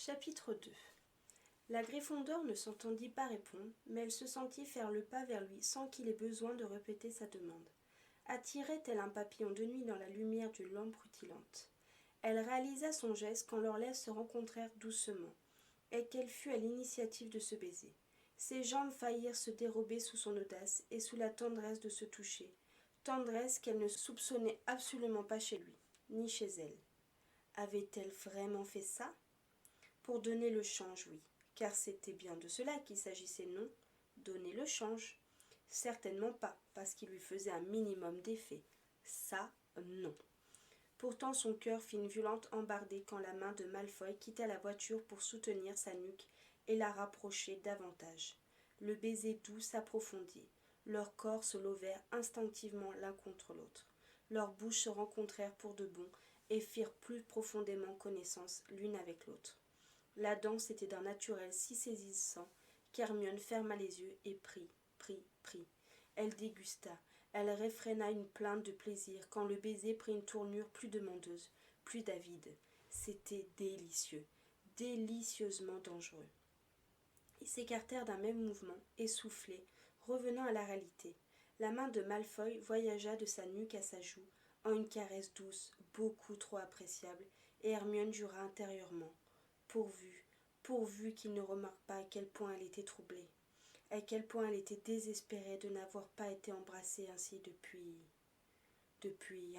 Chapitre 2. La Gryffondor ne s'entendit pas répondre, mais elle se sentit faire le pas vers lui sans qu'il ait besoin de répéter sa demande. Attirée tel un papillon de nuit dans la lumière d'une lampe rutilante. Elle réalisa son geste quand leurs lèvres se rencontrèrent doucement, et qu'elle fut à l'initiative de ce baiser. Ses jambes faillirent se dérober sous son audace et sous la tendresse de ce toucher, tendresse qu'elle ne soupçonnait absolument pas chez lui, ni chez elle. Avait-elle vraiment fait ça ? Pour donner le change, oui, car c'était bien de cela qu'il s'agissait, non ? Donner le change. Certainement pas, parce qu'il lui faisait un minimum d'effet. Ça, non. Pourtant son cœur fit une violente embardée quand la main de Malfoy quitta la voiture pour soutenir sa nuque et la rapprocher davantage. Le baiser doux s'approfondit. Leurs corps se levèrent instinctivement l'un contre l'autre. Leurs bouches se rencontrèrent pour de bon et firent plus profondément connaissance l'une avec l'autre. La danse était d'un naturel si saisissant qu'Hermione ferma les yeux et prit. Elle dégusta, elle réfréna une plainte de plaisir quand le baiser prit une tournure plus demandeuse, plus avide. C'était délicieux, délicieusement dangereux. Ils s'écartèrent d'un même mouvement, essoufflés, revenant à la réalité. La main de Malfoy voyagea de sa nuque à sa joue, en une caresse douce, beaucoup trop appréciable, et Hermione jura intérieurement. Pourvu qu'il ne remarque pas à quel point elle était troublée, à quel point elle était désespérée de n'avoir pas été embrassée ainsi depuis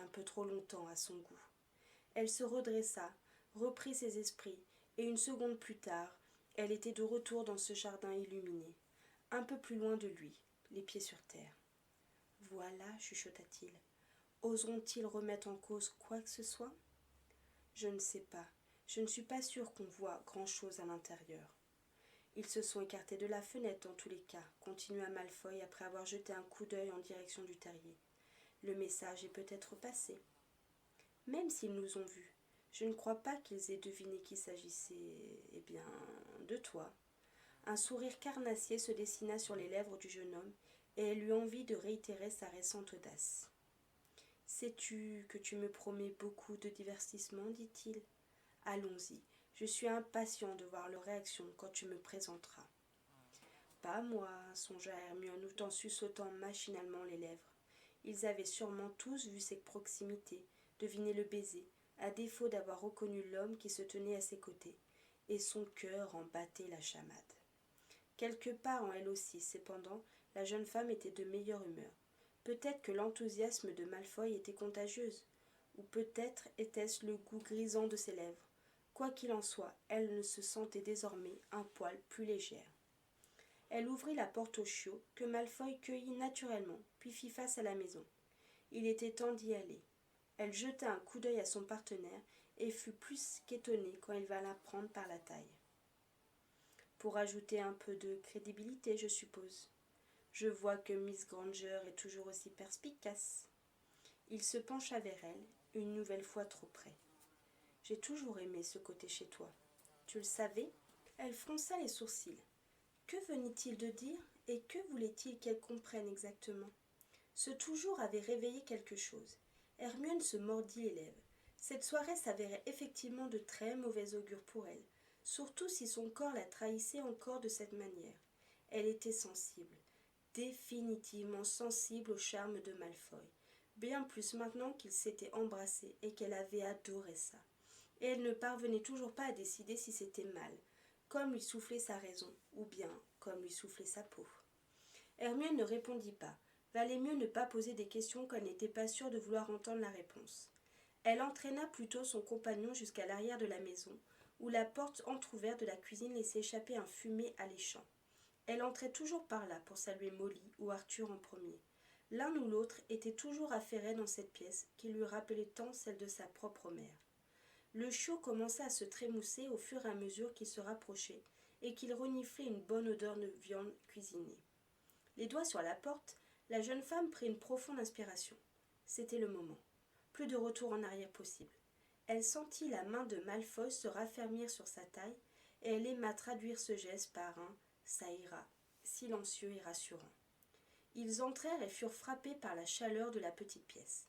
un peu trop longtemps à son goût. Elle se redressa, reprit ses esprits, et une seconde plus tard, elle était de retour dans ce jardin illuminé, un peu plus loin de lui, les pieds sur terre. « Voilà, chuchota-t-il, oseront-ils remettre en cause quoi que ce soit ? Je ne sais pas. Je ne suis pas sûre qu'on voit grand-chose à l'intérieur. » Ils se sont écartés de la fenêtre dans tous les cas, continua Malfoy après avoir jeté un coup d'œil en direction du terrier. Le message est peut-être passé. Même s'ils nous ont vus, je ne crois pas qu'ils aient deviné qu'il s'agissait, de toi. Un sourire carnassier se dessina sur les lèvres du jeune homme, et elle eut envie de réitérer sa récente audace. « Sais-tu que tu me promets beaucoup de divertissement, dit-il. Allons-y, je suis impatient de voir leur réaction quand tu me présenteras. » Pas moi, songea Hermione tout en suçotant machinalement les lèvres. Ils avaient sûrement tous vu ses proximités, deviné le baiser, à défaut d'avoir reconnu l'homme qui se tenait à ses côtés, et son cœur en battait la chamade. Quelque part en elle aussi, cependant, la jeune femme était de meilleure humeur. Peut-être que l'enthousiasme de Malfoy était contagieuse, ou peut-être était-ce le goût grisant de ses lèvres. Quoi qu'il en soit, elle ne se sentait désormais un poil plus légère. Elle ouvrit la porte au chiot, que Malfoy cueillit naturellement, puis fit face à la maison. Il était temps d'y aller. Elle jeta un coup d'œil à son partenaire et fut plus qu'étonnée quand il vint la prendre par la taille. « Pour ajouter un peu de crédibilité, je suppose. Je vois que Miss Granger est toujours aussi perspicace. » Il se pencha vers elle, une nouvelle fois trop près. « J'ai toujours aimé ce côté chez toi. Tu le savais ?» Elle fronça les sourcils. Que venait-il de dire et que voulait-il qu'elle comprenne exactement ? Ce toujours avait réveillé quelque chose. Hermione se mordit les lèvres. Cette soirée s'avérait effectivement de très mauvais augure pour elle, surtout si son corps la trahissait encore de cette manière. Elle était sensible, définitivement sensible au charme de Malfoy, bien plus maintenant qu'ils s'étaient embrassés et qu'elle avait adoré ça. Et elle ne parvenait toujours pas à décider si c'était mal, comme lui soufflait sa raison, ou bien comme lui soufflait sa peau. Hermione ne répondit pas. Valait mieux ne pas poser des questions quand elle n'était pas sûre de vouloir entendre la réponse. Elle entraîna plutôt son compagnon jusqu'à l'arrière de la maison, où la porte entr'ouverte de la cuisine laissait échapper un fumet alléchant. Elle entrait toujours par là pour saluer Molly ou Arthur en premier. L'un ou l'autre était toujours affairé dans cette pièce qui lui rappelait tant celle de sa propre mère. Le chiot commença à se trémousser au fur et à mesure qu'il se rapprochait et qu'il reniflait une bonne odeur de viande cuisinée. Les doigts sur la porte, la jeune femme prit une profonde inspiration. C'était le moment. Plus de retour en arrière possible. Elle sentit la main de Malfoy se raffermir sur sa taille et elle aima traduire ce geste par un « ça ira », silencieux et rassurant. Ils entrèrent et furent frappés par la chaleur de la petite pièce.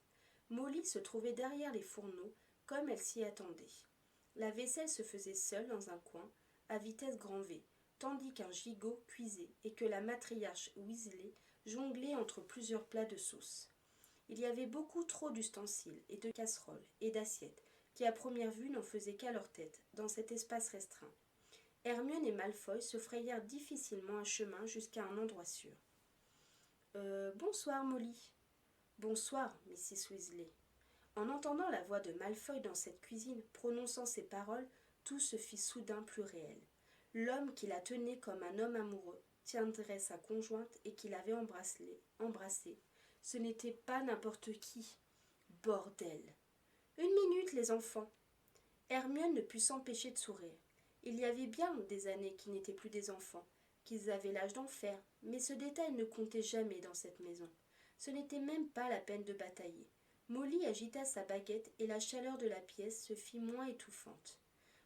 Molly se trouvait derrière les fourneaux, comme elle s'y attendait. La vaisselle se faisait seule dans un coin, à vitesse grand V, tandis qu'un gigot cuisait et que la matriarche Weasley jonglait entre plusieurs plats de sauce. Il y avait beaucoup trop d'ustensiles et de casseroles et d'assiettes qui à première vue n'en faisaient qu'à leur tête dans cet espace restreint. Hermione et Malfoy se frayèrent difficilement un chemin jusqu'à un endroit sûr. Bonsoir, Molly. Bonsoir, Mrs. Weasley. En entendant la voix de Malfoy dans cette cuisine, prononçant ces paroles, tout se fit soudain plus réel. L'homme qui la tenait comme un homme amoureux tiendrait sa conjointe et qui l'avait embrassée, ce n'était pas n'importe qui. Bordel. Une minute, les enfants. Hermione ne put s'empêcher de sourire. Il y avait bien des années qui n'étaient plus des enfants, qu'ils avaient l'âge d'en faire, mais ce détail ne comptait jamais dans cette maison. Ce n'était même pas la peine de batailler. Molly agita sa baguette et la chaleur de la pièce se fit moins étouffante.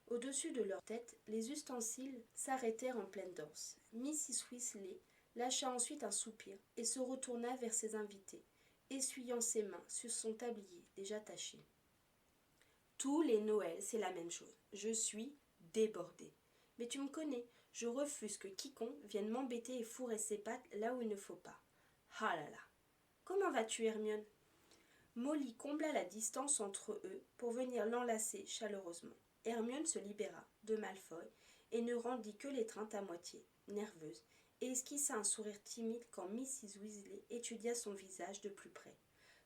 Au-dessus de leur tête, les ustensiles s'arrêtèrent en pleine danse. Mrs. Weasley lâcha ensuite un soupir et se retourna vers ses invités, essuyant ses mains sur son tablier déjà taché. Tous les Noëls, c'est la même chose. Je suis débordée. Mais tu me connais, je refuse que quiconque vienne m'embêter et fourrer ses pattes là où il ne faut pas. Ah là là. Comment vas-tu, Hermione ? Molly combla la distance entre eux pour venir l'enlacer chaleureusement. Hermione se libéra de Malfoy et ne rendit que l'étreinte à moitié, nerveuse, et esquissa un sourire timide quand Mrs. Weasley étudia son visage de plus près.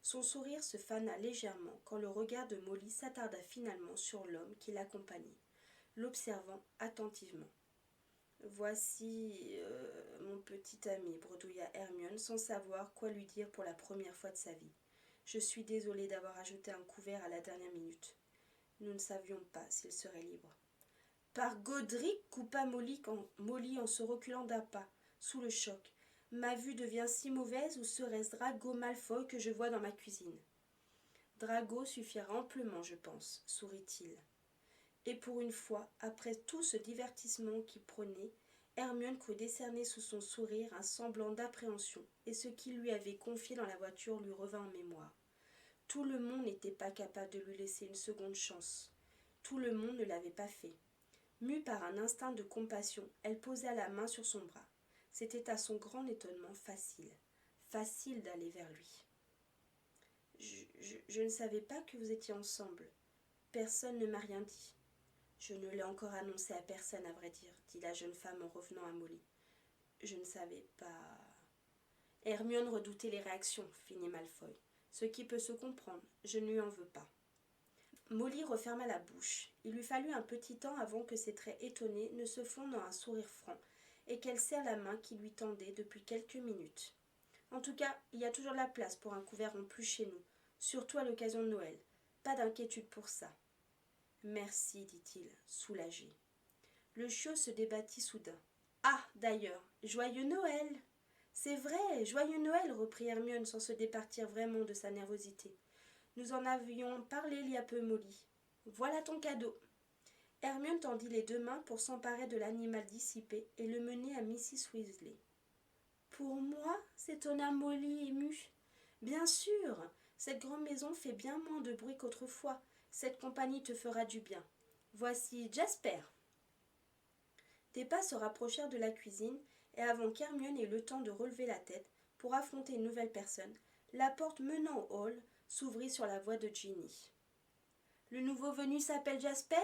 Son sourire se fana légèrement quand le regard de Molly s'attarda finalement sur l'homme qui l'accompagnait, l'observant attentivement. « Voici mon petit ami, bredouilla Hermione sans savoir quoi lui dire pour la première fois de sa vie. Je suis désolée d'avoir ajouté un couvert à la dernière minute. Nous ne savions pas s'il serait libre. » Par Godric, coupa Molly en se reculant d'un pas, sous le choc. Ma vue devient si mauvaise ou serait-ce Drago Malfoy que je vois dans ma cuisine ? Drago suffira amplement, je pense, sourit-il. Et pour une fois, après tout ce divertissement qu'il prônait, Hermione crut décerner sous son sourire un semblant d'appréhension, et ce qu'il lui avait confié dans la voiture lui revint en mémoire. Tout le monde n'était pas capable de lui laisser une seconde chance. Tout le monde ne l'avait pas fait. Mue par un instinct de compassion, elle posa la main sur son bras. C'était à son grand étonnement facile d'aller vers lui. Je ne savais pas que vous étiez ensemble. Personne ne m'a rien dit. Je ne l'ai encore annoncé à personne, à vrai dire, dit la jeune femme en revenant à Molly. Je ne savais pas. Hermione redoutait les réactions, finit Malfoy. Ce qui peut se comprendre, je ne lui en veux pas. Molly referma la bouche. Il lui fallut un petit temps avant que ses traits étonnés ne se fondent dans un sourire franc, et qu'elle serre la main qui lui tendait depuis quelques minutes. En tout cas, il y a toujours de la place pour un couvert en plus chez nous, surtout à l'occasion de Noël. Pas d'inquiétude pour ça. Merci, dit-il, soulagé. Le chiot se débattit soudain. Ah, d'ailleurs, joyeux Noël! C'est vrai, joyeux Noël, reprit Hermione sans se départir vraiment de sa nervosité. Nous en avions parlé il y a peu, Molly. Voilà ton cadeau. Hermione tendit les deux mains pour s'emparer de l'animal dissipé et le mener à Mrs. Weasley. Pour moi, s'étonna Molly émue. Bien sûr, cette grande maison fait bien moins de bruit qu'autrefois. Cette compagnie te fera du bien. Voici Jasper. Des pas se rapprochèrent de la cuisine, et avant qu'Hermione ait le temps de relever la tête pour affronter une nouvelle personne, la porte menant au hall s'ouvrit sur la voix de Ginny. Le nouveau venu s'appelle Jasper ?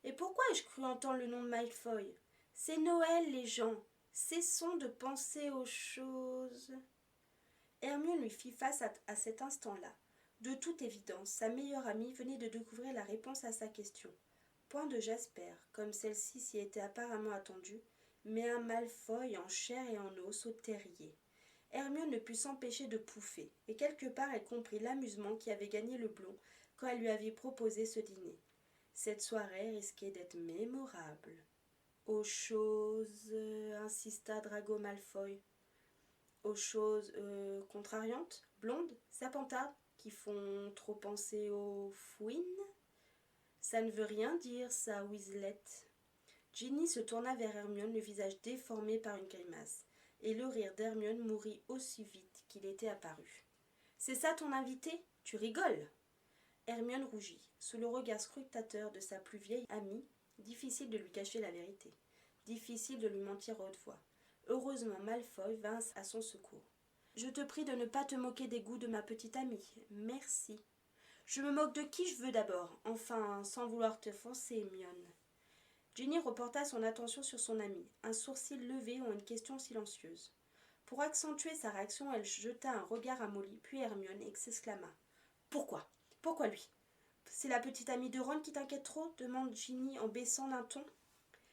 Et pourquoi ai-je cru entendre le nom de Malfoy ? C'est Noël, les gens. Cessons de penser aux choses. Hermione lui fit face à cet instant-là. De toute évidence, sa meilleure amie venait de découvrir la réponse à sa question. Point de Jasper, comme celle-ci s'y était apparemment attendue, mais un Malfoy en chair et en os au terrier. Hermione ne put s'empêcher de pouffer, et quelque part elle comprit l'amusement qui avait gagné le blond quand elle lui avait proposé ce dîner. Cette soirée risquait d'être mémorable. Aux choses, insista Drago Malfoy. Aux choses contrariantes, blondes, serpentardes, qui font trop penser aux fouines. Ça ne veut rien dire, ça, Weasley. Ginny se tourna vers Hermione, le visage déformé par une grimace, et le rire d'Hermione mourut aussi vite qu'il était apparu. « C'est ça ton invité ? Tu rigoles ?» Hermione rougit. Sous le regard scrutateur de sa plus vieille amie, difficile de lui cacher la vérité. Difficile de lui mentir à haute voix. Heureusement, Malfoy vint à son secours. « Je te prie de ne pas te moquer des goûts de ma petite amie. Merci. »« Je me moque de qui je veux d'abord, enfin, sans vouloir te forcer, Hermione. » Ginny reporta son attention sur son amie, un sourcil levé ou une question silencieuse. Pour accentuer sa réaction, elle jeta un regard à Molly, puis Hermione, et s'exclama. « Pourquoi ? Pourquoi lui ? C'est la petite amie de Ron qui t'inquiète trop ?» demande Ginny en baissant d'un ton.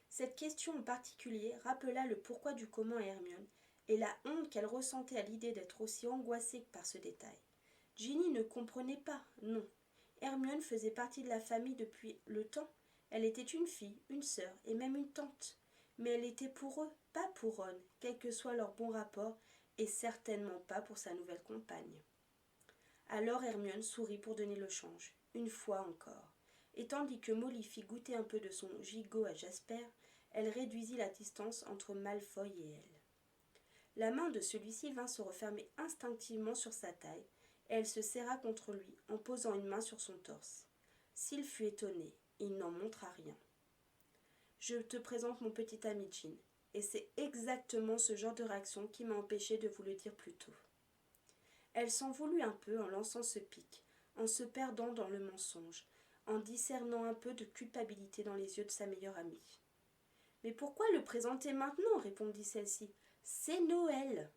Cette question en particulier rappela le pourquoi du comment à Hermione, et la honte qu'elle ressentait à l'idée d'être aussi angoissée par ce détail. Ginny ne comprenait pas, non. Hermione faisait partie de la famille depuis le temps. Elle était une fille, une sœur et même une tante. Mais elle était pour eux, pas pour Ron, quel que soit leur bon rapport, et certainement pas pour sa nouvelle compagne. Alors Hermione sourit pour donner le change, une fois encore. Et tandis que Molly fit goûter un peu de son gigot à Jasper, elle réduisit la distance entre Malfoy et elle. La main de celui-ci vint se refermer instinctivement sur sa taille, et elle se serra contre lui en posant une main sur son torse. S'il fut étonné, il n'en montra rien. « Je te présente mon petit ami Jean, et c'est exactement ce genre de réaction qui m'a empêché de vous le dire plus tôt. » Elle s'en voulut un peu en lançant ce pic, en se perdant dans le mensonge, en discernant un peu de culpabilité dans les yeux de sa meilleure amie. « Mais pourquoi le présenter maintenant ?» répondit celle-ci. « C'est Noël !»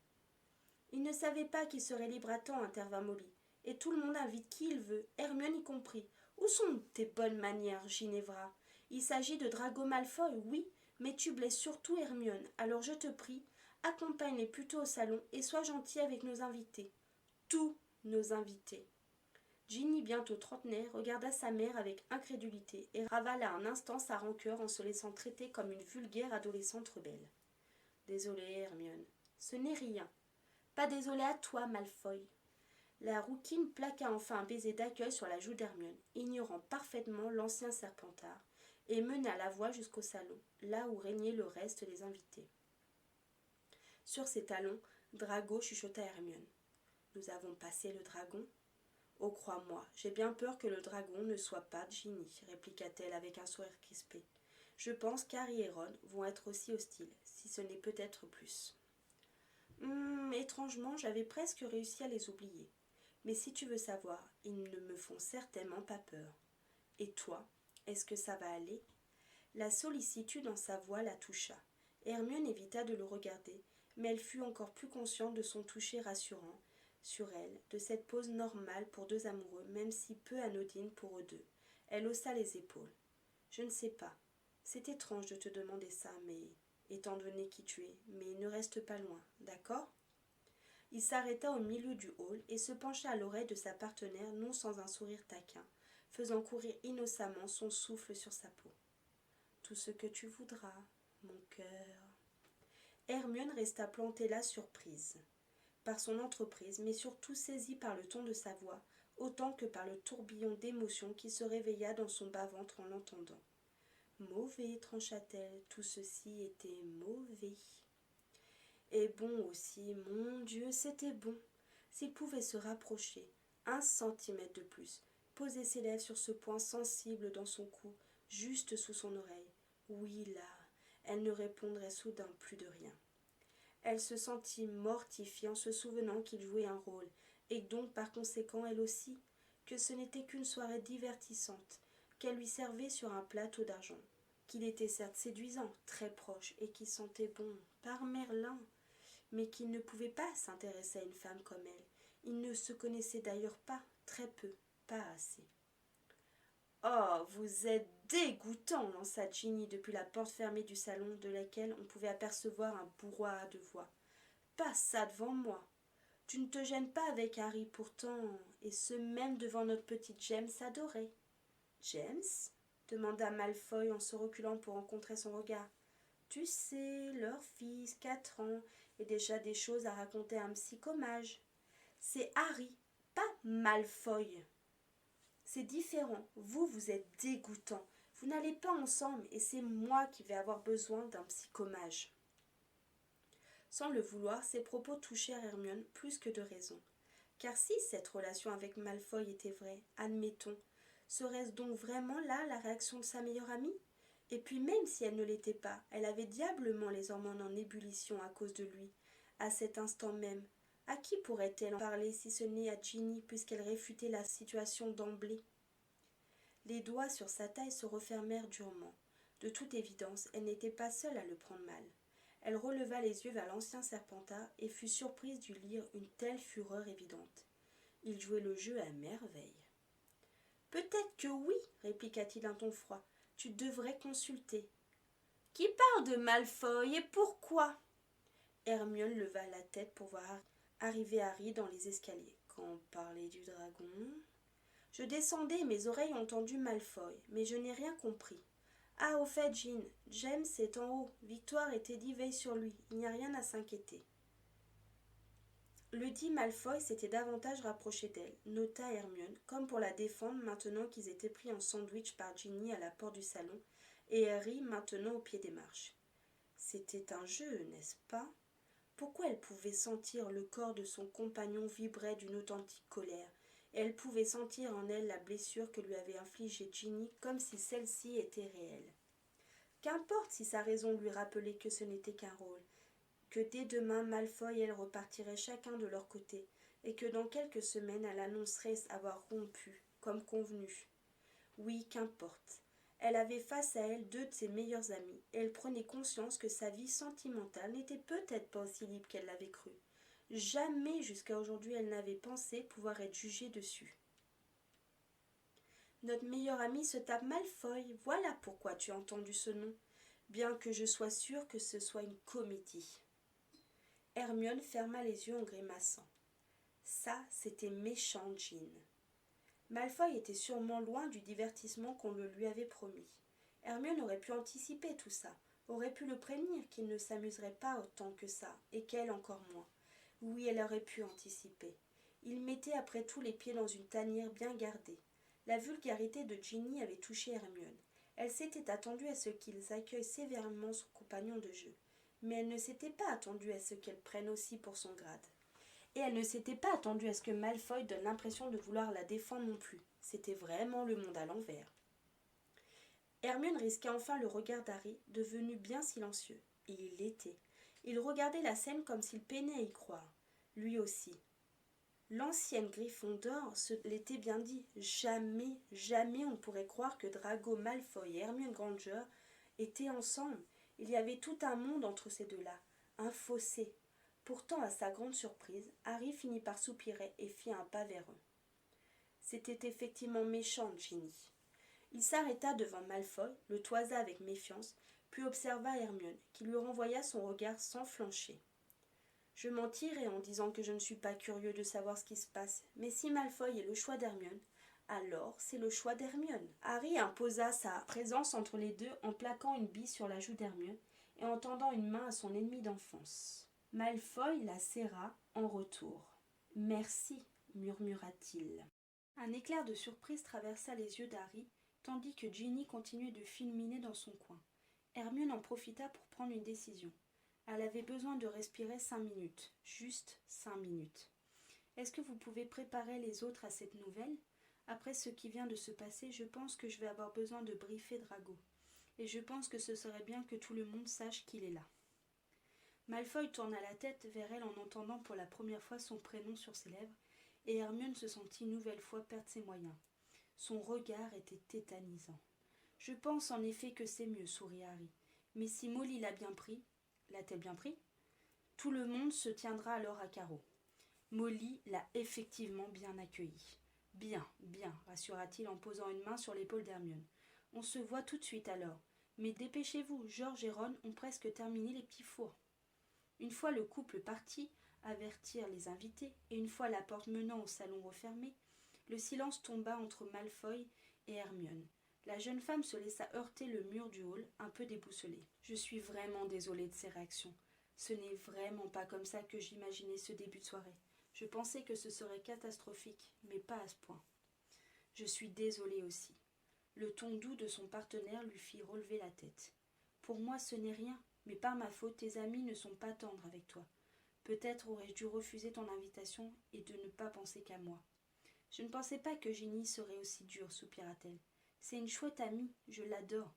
Il ne savait pas qu'il serait libre à temps, intervint Molly. Et tout le monde invite qui il veut, Hermione y compris. Où sont tes bonnes manières, Ginevra ? Il s'agit de Drago Malfoy, oui, mais tu blesses surtout Hermione. Alors je te prie, accompagne-les plutôt au salon et sois gentil avec nos invités. Tous nos invités. Ginny, bientôt trentenaire, regarda sa mère avec incrédulité et ravala un instant sa rancœur en se laissant traiter comme une vulgaire adolescente rebelle. Désolée, Hermione, ce n'est rien. Pas désolée à toi, Malfoy. La rouquine plaqua enfin un baiser d'accueil sur la joue d'Hermione, ignorant parfaitement l'ancien Serpentard, et mena la voix jusqu'au salon, là où régnait le reste des invités. Sur ses talons, Drago chuchota à Hermione. « Nous avons passé le dragon ?»« Oh, crois-moi, j'ai bien peur que le dragon ne soit pas Ginny, » répliqua-t-elle avec un sourire crispé. « Je pense qu'Harry et Ron vont être aussi hostiles, si ce n'est peut-être plus. » Étrangement, j'avais presque réussi à les oublier. Mais si tu veux savoir, ils ne me font certainement pas peur. Et toi, est-ce que ça va aller ? La sollicitude en sa voix la toucha. Hermione évita de le regarder, mais elle fut encore plus consciente de son toucher rassurant sur elle, de cette pose normale pour deux amoureux, même si peu anodine pour eux deux. Elle haussa les épaules. Je ne sais pas. C'est étrange de te demander ça, mais étant donné qui tu es, mais ne reste pas loin, d'accord ? Il s'arrêta au milieu du hall et se pencha à l'oreille de sa partenaire, non sans un sourire taquin, faisant courir innocemment son souffle sur sa peau. « Tout ce que tu voudras, mon cœur. » Hermione resta plantée là, surprise par son entreprise, mais surtout saisie par le ton de sa voix, autant que par le tourbillon d'émotions qui se réveilla dans son bas-ventre en l'entendant. « Mauvais, trancha-t-elle, tout ceci était mauvais. » Et bon aussi, mon Dieu, c'était bon. S'il pouvait se rapprocher, 1 centimètre de plus, poser ses lèvres sur ce point sensible dans son cou, juste sous son oreille. Oui, là, elle ne répondrait soudain plus de rien. Elle se sentit mortifiée en se souvenant qu'il jouait un rôle, et donc par conséquent elle aussi, que ce n'était qu'une soirée divertissante, qu'elle lui servait sur un plateau d'argent, qu'il était certes séduisant, très proche, et qui sentait bon, par Merlin, mais qu'il ne pouvait pas s'intéresser à une femme comme elle. Il ne se connaissait d'ailleurs pas, très peu, pas assez. « Oh, vous êtes dégoûtant !» lança Ginny depuis la porte fermée du salon de laquelle on pouvait apercevoir un brouhaha de voix. « Pas ça devant moi. Tu ne te gênes pas avec Harry pourtant, et ce même devant notre petite James adorée. »« James ?» demanda Malfoy en se reculant pour rencontrer son regard. « Tu sais, leur fils, 4 ans, et déjà des choses à raconter à un psychomage. C'est Harry, pas Malfoy. C'est différent, vous êtes dégoûtant. Vous n'allez pas ensemble et c'est moi qui vais avoir besoin d'un psychomage. » Sans le vouloir, ses propos touchèrent Hermione plus que de raison, Car si cette relation avec Malfoy était vraie, admettons, serait-ce donc vraiment là la réaction de sa meilleure amie? Et puis même si elle ne l'était pas, elle avait diablement les hormones en ébullition à cause de lui, à cet instant même. À qui pourrait-elle en parler si ce n'est à Ginny, puisqu'elle réfutait la situation d'emblée? Les doigts sur sa taille se refermèrent durement. De toute évidence, elle n'était pas seule à le prendre mal. Elle releva les yeux vers l'ancien Serpentard et fut surprise d'y lire une telle fureur évidente. Il jouait le jeu à merveille. Peut-être que oui, répliqua-t-il d'un ton froid. Tu devrais consulter. Qui parle de Malfoy et pourquoi? Hermione leva la tête pour voir arriver Harry dans les escaliers. Quand on parlait du dragon. Je descendais et mes oreilles ont entendu Malfoy, mais je n'ai rien compris. Ah, au fait, Jean, James est en haut. Victoire et Teddy veillent sur lui. Il n'y a rien à s'inquiéter. Le dit Malfoy s'était davantage rapproché d'elle, nota Hermione, comme pour la défendre maintenant qu'ils étaient pris en sandwich par Ginny à la porte du salon, et Harry maintenant au pied des marches. C'était un jeu, n'est-ce pas? Pourquoi elle pouvait sentir le corps de son compagnon vibrer d'une authentique colère, et elle pouvait sentir en elle la blessure que lui avait infligée Ginny comme si celle-ci était réelle. Qu'importe si sa raison lui rappelait que ce n'était qu'un rôle, que dès demain Malfoy et elle repartiraient chacun de leur côté, et que dans quelques semaines elle annoncerait avoir rompu, comme convenu. Oui, qu'importe. Elle avait face à elle deux de ses meilleurs amis, et elle prenait conscience que sa vie sentimentale n'était peut-être pas aussi libre qu'elle l'avait cru. Jamais jusqu'à aujourd'hui elle n'avait pensé pouvoir être jugée dessus. Notre meilleur ami se tape Malfoy, voilà pourquoi tu as entendu ce nom, bien que je sois sûre que ce soit une comédie. Hermione ferma les yeux en grimaçant. Ça, c'était méchant, Jean. Malfoy était sûrement loin du divertissement qu'on le lui avait promis. Hermione aurait pu anticiper tout ça, aurait pu le prévenir qu'il ne s'amuserait pas autant que ça, et qu'elle encore moins. Oui, elle aurait pu anticiper. Il mettait après tout les pieds dans une tanière bien gardée. La vulgarité de Ginny avait touché Hermione. Elle s'était attendue à ce qu'ils accueillent sévèrement son compagnon de jeu. Mais elle ne s'était pas attendue à ce qu'elle prenne aussi pour son grade. Et elle ne s'était pas attendue à ce que Malfoy donne l'impression de vouloir la défendre non plus. C'était vraiment le monde à l'envers. Hermione risqua enfin le regard d'Harry, devenu bien silencieux. Et il l'était. Il regardait la scène comme s'il peinait à y croire. Lui aussi. L'ancienne Gryffondor se l'était bien dit. Jamais, jamais on ne pourrait croire que Draco Malfoy et Hermione Granger étaient ensemble. Il y avait tout un monde entre ces deux-là, un fossé. Pourtant, à sa grande surprise, Harry finit par soupirer et fit un pas vers eux. C'était effectivement méchant, Ginny. Il s'arrêta devant Malfoy, le toisa avec méfiance, puis observa Hermione, qui lui renvoya son regard sans flancher. Je mentirais en disant que je ne suis pas curieux de savoir ce qui se passe, mais si Malfoy est le choix d'Hermione, alors c'est le choix d'Hermione. Harry imposa sa présence entre les deux en plaquant une bille sur la joue d'Hermione et en tendant une main à son ennemi d'enfance. Malfoy la serra en retour. « Merci, murmura-t-il. Un éclair de surprise traversa les yeux d'Harry, tandis que Ginny continuait de fulminer dans son coin. Hermione en profita pour prendre une décision. Elle avait besoin de respirer 5 minutes, juste 5 minutes. « Est-ce que vous pouvez préparer les autres à cette nouvelle ? Après ce qui vient de se passer, je pense que je vais avoir besoin de briefer Drago. Et je pense que ce serait bien que tout le monde sache qu'il est là. » Malfoy tourna la tête vers elle en entendant pour la première fois son prénom sur ses lèvres, et Hermione se sentit une nouvelle fois perdre ses moyens. Son regard était tétanisant. « Je pense en effet que c'est mieux, sourit Harry. Mais si Molly l'a bien pris, l'a-t-elle bien pris? Tout le monde se tiendra alors à carreau. Molly l'a effectivement bien accueilli. Bien, bien, rassura-t-il en posant une main sur l'épaule d'Hermione. On se voit tout de suite alors. Mais dépêchez-vous, George et Ron ont presque terminé les petits fours. Une fois le couple parti, avertirent les invités, et une fois la porte menant au salon refermée, le silence tomba entre Malfoy et Hermione. La jeune femme se laissa heurter le mur du hall, un peu déboussolée. « Je suis vraiment désolée de ces réactions. Ce n'est vraiment pas comme ça que j'imaginais ce début de soirée. Je pensais que ce serait catastrophique, mais pas à ce point. Je suis désolée aussi. » Le ton doux de son partenaire lui fit relever la tête. « Pour moi, ce n'est rien, mais par ma faute, tes amis ne sont pas tendres avec toi. Peut-être aurais-je dû refuser ton invitation et de ne pas penser qu'à moi. Je ne pensais pas que Ginny serait aussi dure, soupira-t-elle. C'est une chouette amie, je l'adore.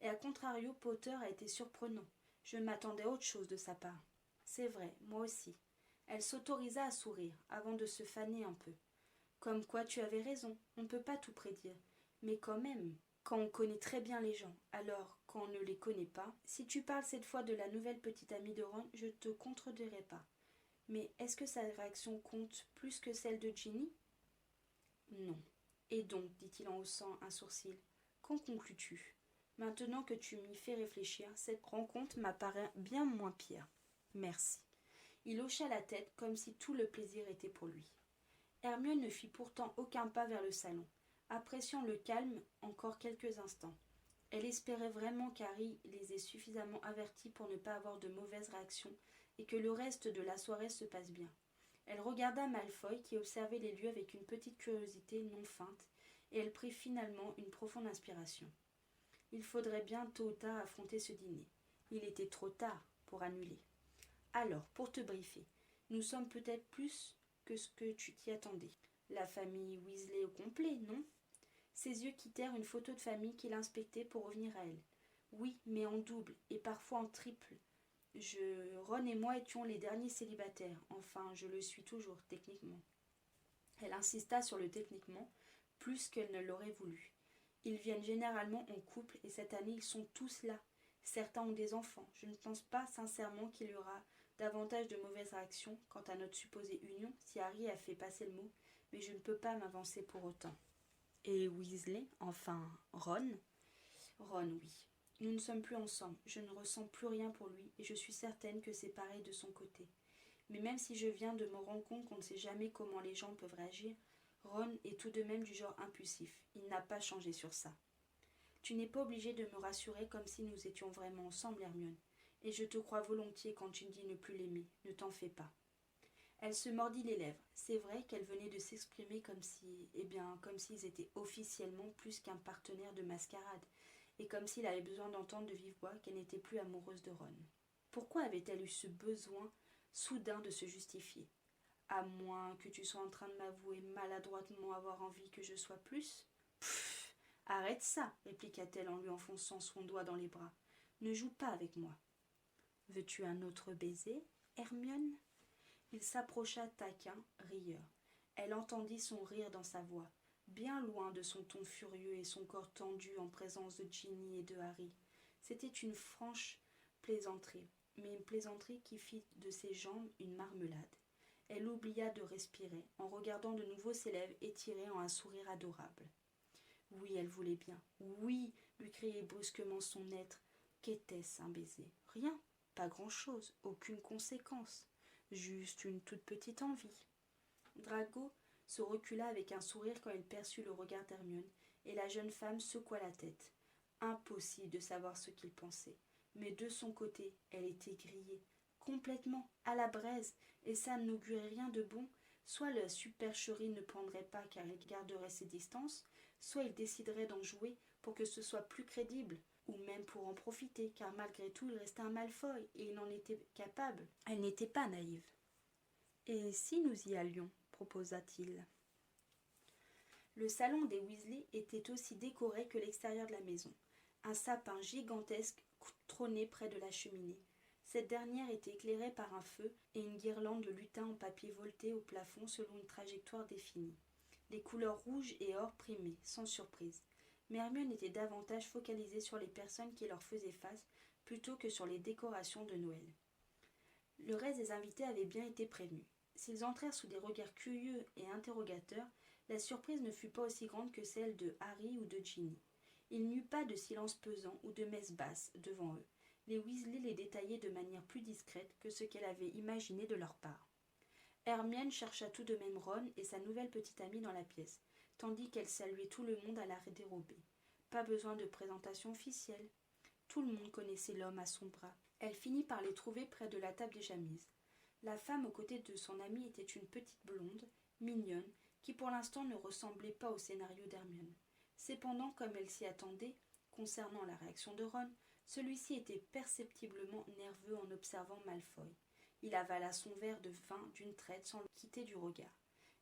Et à contrario, Potter a été surprenant. Je m'attendais à autre chose de sa part. C'est vrai, moi aussi. Elle s'autorisa à sourire, avant de se faner un peu. Comme quoi tu avais raison, on ne peut pas tout prédire. Mais quand même, quand on connaît très bien les gens, alors quand on ne les connaît pas, si tu parles cette fois de la nouvelle petite amie de Ron, je ne te contredirai pas. Mais est-ce que sa réaction compte plus que celle de Ginny ? Non. Et donc, dit-il en haussant un sourcil, qu'en conclus-tu ? Maintenant que tu m'y fais réfléchir, cette rencontre m'apparaît bien moins pire. Merci. Il hocha la tête comme si tout le plaisir était pour lui. Hermione ne fit pourtant aucun pas vers le salon, appréciant le calme encore quelques instants. Elle espérait vraiment qu'Harry les ait suffisamment avertis pour ne pas avoir de mauvaises réactions et que le reste de la soirée se passe bien. Elle regarda Malfoy qui observait les lieux avec une petite curiosité non feinte, et elle prit finalement une profonde inspiration. Il faudrait bien tôt ou tard affronter ce dîner. Il était trop tard pour annuler. Alors, pour te briefer, nous sommes peut-être plus que ce que tu t'y attendais. La famille Weasley au complet, non ? Ses yeux quittèrent une photo de famille qu'il inspectait pour revenir à elle. Oui, mais en double, et parfois en triple. Ron et moi étions les derniers célibataires. Enfin, je le suis toujours, techniquement. Elle insista sur le techniquement, plus qu'elle ne l'aurait voulu. Ils viennent généralement en couple, et cette année, ils sont tous là. Certains ont des enfants. Je ne pense pas sincèrement qu'il y aura davantage de mauvaises réactions quant à notre supposée union si Harry a fait passer le mot, mais je ne peux pas m'avancer pour autant. Et Weasley, enfin Ron ? Ron, oui. Nous ne sommes plus ensemble, je ne ressens plus rien pour lui, et je suis certaine que c'est pareil de son côté. Mais même si je viens de me rendre compte qu'on ne sait jamais comment les gens peuvent réagir, Ron est tout de même du genre impulsif. Il n'a pas changé sur ça. Tu n'es pas obligée de me rassurer comme si nous étions vraiment ensemble, Hermione. Et je te crois volontiers quand tu me dis ne plus l'aimer. Ne t'en fais pas. Elle se mordit les lèvres. C'est vrai qu'elle venait de s'exprimer comme s'ils étaient officiellement plus qu'un partenaire de mascarade, et comme s'il avait besoin d'entendre de vive voix qu'elle n'était plus amoureuse de Ron. Pourquoi avait-elle eu ce besoin soudain de se justifier ? À moins que tu sois en train de m'avouer maladroitement avoir envie que je sois plus ? Pfff, arrête ça, répliqua-t-elle en lui enfonçant son doigt dans les bras. Ne joue pas avec moi. Veux-tu un autre baiser, Hermione ? Il s'approcha taquin, rieur. Elle entendit son rire dans sa voix, bien loin de son ton furieux et son corps tendu en présence de Ginny et de Harry. C'était une franche plaisanterie, mais une plaisanterie qui fit de ses jambes une marmelade. Elle oublia de respirer, en regardant de nouveau ses lèvres étirées en un sourire adorable. Oui, elle voulait bien. Oui, lui criait brusquement son être. Qu'était-ce un baiser ? Rien, pas grand-chose, aucune conséquence. Juste une toute petite envie. Drago se recula avec un sourire quand il perçut le regard d'Hermione, et la jeune femme secoua la tête. Impossible de savoir ce qu'il pensait. Mais de son côté, elle était grillée, complètement à la braise, et ça n'augurait rien de bon. Soit la supercherie ne prendrait pas car il garderait ses distances, soit il déciderait d'en jouer pour que ce soit plus crédible, ou même pour en profiter, car malgré tout il restait un Malfoy, et il en était capable. Elle n'était pas naïve. « Et si nous y allions ?» proposa-t-il. Le salon des Weasley était aussi décoré que l'extérieur de la maison. Un sapin gigantesque trônait près de la cheminée. Cette dernière était éclairée par un feu et une guirlande de lutins en papier voltait au plafond selon une trajectoire définie. Les couleurs rouge et or primaient, sans surprise. Mais Hermione était davantage focalisée sur les personnes qui leur faisaient face plutôt que sur les décorations de Noël. Le reste des invités avait bien été prévenu. S'ils entrèrent sous des regards curieux et interrogateurs, la surprise ne fut pas aussi grande que celle de Harry ou de Ginny. Il n'y eut pas de silence pesant ou de messe basse devant eux. Les Weasley les détaillaient de manière plus discrète que ce qu'elle avait imaginé de leur part. Hermione chercha tout de même Ron et sa nouvelle petite amie dans la pièce, tandis qu'elle saluait tout le monde à la dérobée. Pas besoin de présentation officielle. Tout le monde connaissait l'homme à son bras. Elle finit par les trouver près de la table des chamises. La femme aux côtés de son amie était une petite blonde, mignonne, qui pour l'instant ne ressemblait pas au scénario d'Hermione. Cependant, comme elle s'y attendait, concernant la réaction de Ron, celui-ci était perceptiblement nerveux en observant Malfoy. Il avala son verre de vin d'une traite sans le quitter du regard.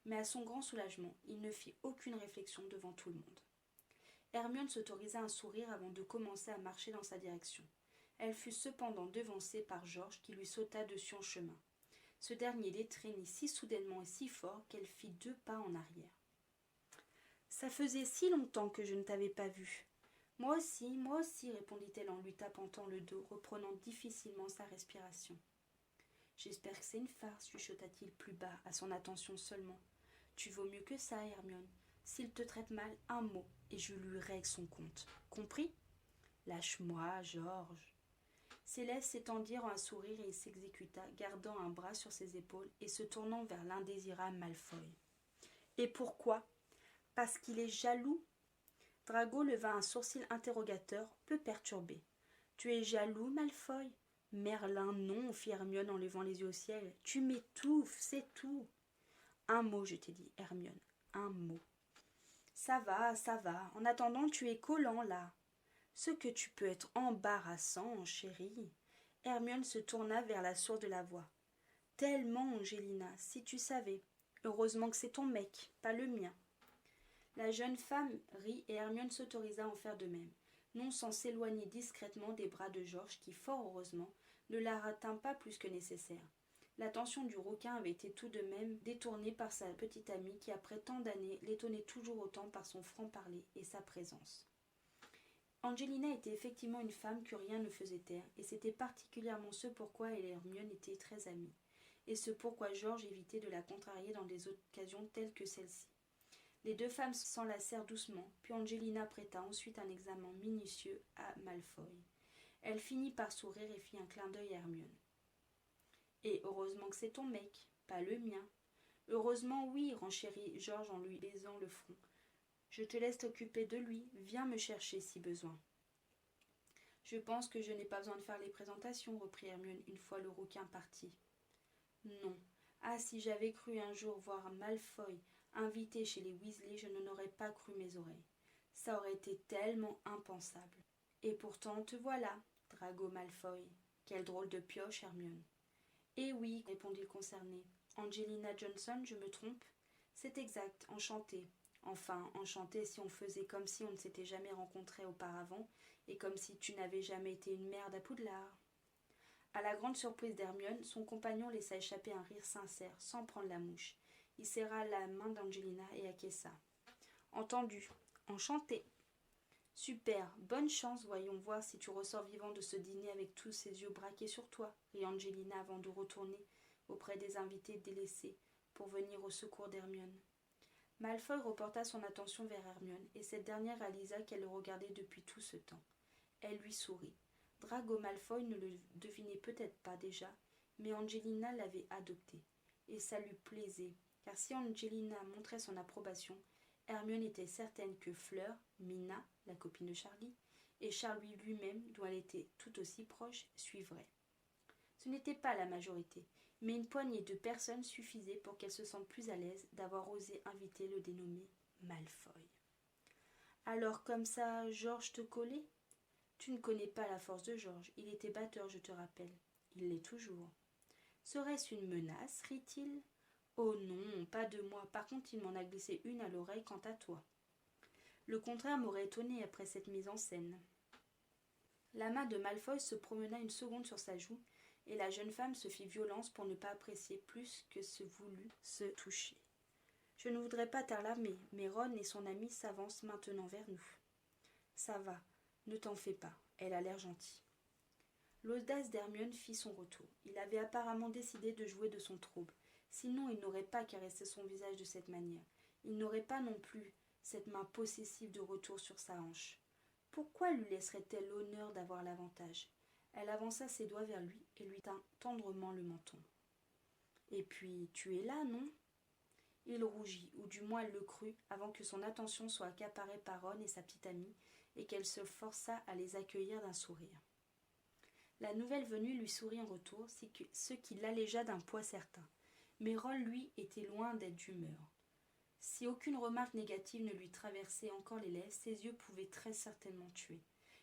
Mais à son grand soulagement, il ne fit aucune réflexion devant tout le monde. Hermione s'autorisa un sourire avant de commencer à marcher dans sa direction. Elle fut cependant devancée par Georges qui lui sauta dessus en chemin. Ce dernier l'étreignit si soudainement et si fort qu'elle fit 2 pas en arrière. « Ça faisait si longtemps que je ne t'avais pas vu. »« moi aussi, répondit-elle en lui tapant le dos, reprenant difficilement sa respiration. « J'espère que c'est une farce, chuchota-t-il plus bas, à son attention seulement. Tu vaux mieux que ça, Hermione. S'il te traite mal, un mot, et je lui règle son compte. Compris ? Lâche-moi, Georges. » Ses lèvres s'étendirent en un sourire et il s'exécuta, gardant un bras sur ses épaules et se tournant vers l'indésirable Malfoy. « Et pourquoi ? Parce qu'il est jaloux ?» Drago leva un sourcil interrogateur, peu perturbé. « Tu es jaloux, Malfoy ? » ?»« Merlin, non, fit Hermione en levant les yeux au ciel. Tu m'étouffes, c'est tout. »« Un mot, je t'ai dit, Hermione, un mot. »« Ça va, ça va. En attendant, tu es collant, là. »« Ce que tu peux être embarrassant, chérie. » Hermione se tourna vers la sourde de la voix. « Tellement, Angelina, si tu savais. Heureusement que c'est ton mec, pas le mien. » La jeune femme rit et Hermione s'autorisa à en faire de même, non sans s'éloigner discrètement des bras de Georges qui, fort heureusement, ne la retint pas plus que nécessaire. L'attention du requin avait été tout de même détournée par sa petite amie qui, après tant d'années, l'étonnait toujours autant par son franc-parler et sa présence. Angelina était effectivement une femme que rien ne faisait taire, et c'était particulièrement ce pourquoi elle et Hermione étaient très amies, et ce pourquoi Georges évitait de la contrarier dans des occasions telles que celle-ci. Les 2 femmes s'enlacèrent doucement, puis Angelina prêta ensuite un examen minutieux à Malfoy. Elle finit par sourire et fit un clin d'œil à Hermione. « Et heureusement que c'est ton mec, pas le mien. »« Heureusement, oui, renchérit Georges en lui baisant le front. Je te laisse t'occuper de lui, viens me chercher si besoin. »« Je pense que je n'ai pas besoin de faire les présentations, reprit Hermione une fois le requin parti. « Non. Ah, si j'avais cru un jour voir Malfoy invité chez les Weasley, je n'en aurais pas cru mes oreilles. Ça aurait été tellement impensable. Et pourtant, te voilà, Drago Malfoy. Quelle drôle de pioche, Hermione. »« Eh oui, répondit le concerné. Angelina Johnson, je me trompe ? C'est exact, enchantée. Enfin, enchantée si on faisait comme si on ne s'était jamais rencontrés auparavant, et comme si tu n'avais jamais été une merde à Poudlard. » À la grande surprise d'Hermione, son compagnon laissa échapper un rire sincère, sans prendre la mouche. Il serra la main d'Angelina et acquiesça. « Entendu. Enchanté. »« Super. Bonne chance, voyons voir si tu ressors vivant de ce dîner avec tous ces yeux braqués sur toi, » rit Angelina avant de retourner auprès des invités délaissés pour venir au secours d'Hermione. Malfoy reporta son attention vers Hermione, et cette dernière réalisa qu'elle le regardait depuis tout ce temps. Elle lui sourit. Drago Malfoy ne le devinait peut-être pas déjà, mais Angelina l'avait adopté, et ça lui plaisait, car si Angelina montrait son approbation, Hermione était certaine que Fleur, Mina, la copine de Charlie, et Charlie lui-même, dont elle était tout aussi proche, suivraient. Ce n'était pas la majorité, mais une poignée de personnes suffisait pour qu'elle se sente plus à l'aise d'avoir osé inviter le dénommé Malfoy. « Alors comme ça, Georges te collait ? » ?»« Tu ne connais pas la force de Georges, il était batteur, je te rappelle. Il l'est toujours. »« Serait-ce une menace ? » rit-il. « Oh non, pas de moi, par contre il m'en a glissé une à l'oreille quant à toi. » Le contraire m'aurait étonné après cette mise en scène. La main de Malfoy se promena une seconde sur sa joue, et la jeune femme se fit violence pour ne pas apprécier plus que ce voulut se toucher. « Je ne voudrais pas t'alarmer, mais Ron et son ami s'avancent maintenant vers nous. »« Ça va, ne t'en fais pas, elle a l'air gentille. » L'audace d'Hermione fit son retour. Il avait apparemment décidé de jouer de son trouble. Sinon, il n'aurait pas caressé son visage de cette manière. Il n'aurait pas non plus cette main possessive de retour sur sa hanche. Pourquoi lui laisserait-elle l'honneur d'avoir l'avantage ? Elle avança ses doigts vers lui et lui tint tendrement le menton. « Et puis, tu es là, non ?» Il rougit, ou du moins elle le crut, avant que son attention soit accaparée par Ron et sa petite amie, et qu'elle se força à les accueillir d'un sourire. La nouvelle venue lui sourit en retour, ce qui l'allégea d'un poids certain. Mais Ron, lui, était loin d'être d'humeur. Si aucune remarque négative ne lui traversait encore les lèvres, ses yeux pouvaient très certainement tuer.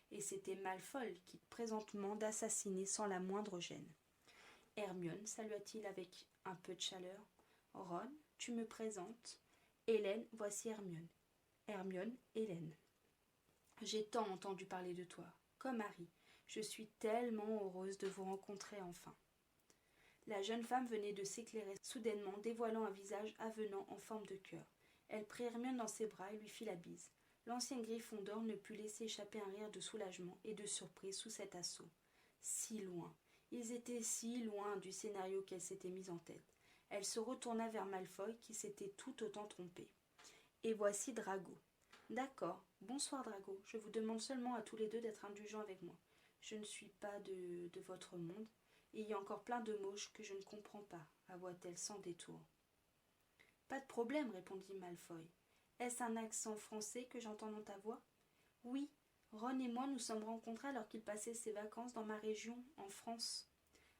Et c'était Malfoy qui présentement d'assassiner sans la moindre gêne. Hermione, salua-t-il avec un peu de chaleur. Ron, tu me présentes. Hélène, voici Hermione. Hermione, Hélène. J'ai tant entendu parler de toi, comme Harry. Je suis tellement heureuse de vous rencontrer enfin. La jeune femme venait de s'éclairer soudainement, dévoilant un visage avenant en forme de cœur. Elle prit Hermione dans ses bras et lui fit la bise. L'ancien Gryffondor ne put laisser échapper un rire de soulagement et de surprise sous cet assaut. Si loin, ils étaient si loin du scénario qu'elle s'était mise en tête. Elle se retourna vers Malfoy qui s'était tout autant trompé. Et voici Drago. D'accord, bonsoir Drago, je vous demande seulement à tous les deux d'être indulgents avec moi. Je ne suis pas de votre monde, et il y a encore plein de mots que je ne comprends pas, avoua-t-elle sans détour. Pas de problème, répondit Malfoy. Est-ce un accent français que j'entends dans ta voix? Oui, Ron et moi nous sommes rencontrés alors qu'il passait ses vacances dans ma région, en France.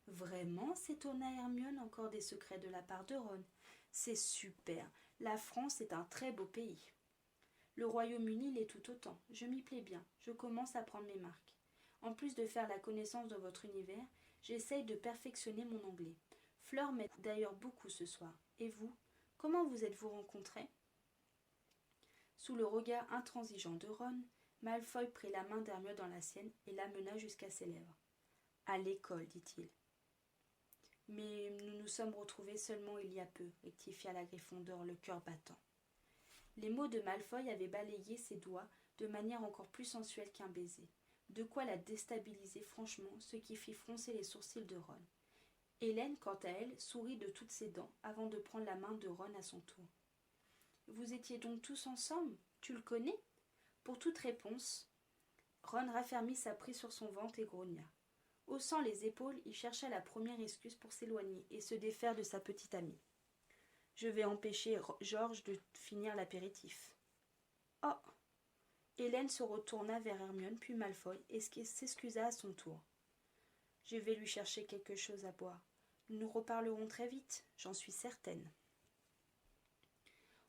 Vraiment, s'étonna Hermione, encore des secrets de la part de Ron. C'est super, la France est un très beau pays. Le Royaume-Uni l'est tout autant, je m'y plais bien, je commence à prendre mes marques. En plus de faire la connaissance de votre univers, j'essaye de perfectionner mon anglais. Fleur m'aide d'ailleurs beaucoup ce soir. Et vous, comment vous êtes-vous rencontrés? Sous le regard intransigeant de Ron, Malfoy prit la main d'Hermione dans la sienne et l'amena jusqu'à ses lèvres. À l'école, dit-il. Mais nous nous sommes retrouvés seulement il y a peu, rectifia la Gryffondor, le cœur battant. Les mots de Malfoy avaient balayé ses doigts de manière encore plus sensuelle qu'un baiser, de quoi la déstabiliser franchement, ce qui fit froncer les sourcils de Ron. Hélène, quant à elle, sourit de toutes ses dents avant de prendre la main de Ron à son tour. Vous étiez donc tous ensemble? Tu le connais? Pour toute réponse, Ron raffermit sa prise sur son ventre et grogna. Haussant les épaules, il chercha la première excuse pour s'éloigner et se défaire de sa petite amie. Je vais empêcher Georges de finir l'apéritif. Oh! Hélène se retourna vers Hermione puis Malfoy et s'excusa à son tour. Je vais lui chercher quelque chose à boire. Nous nous reparlerons très vite, j'en suis certaine.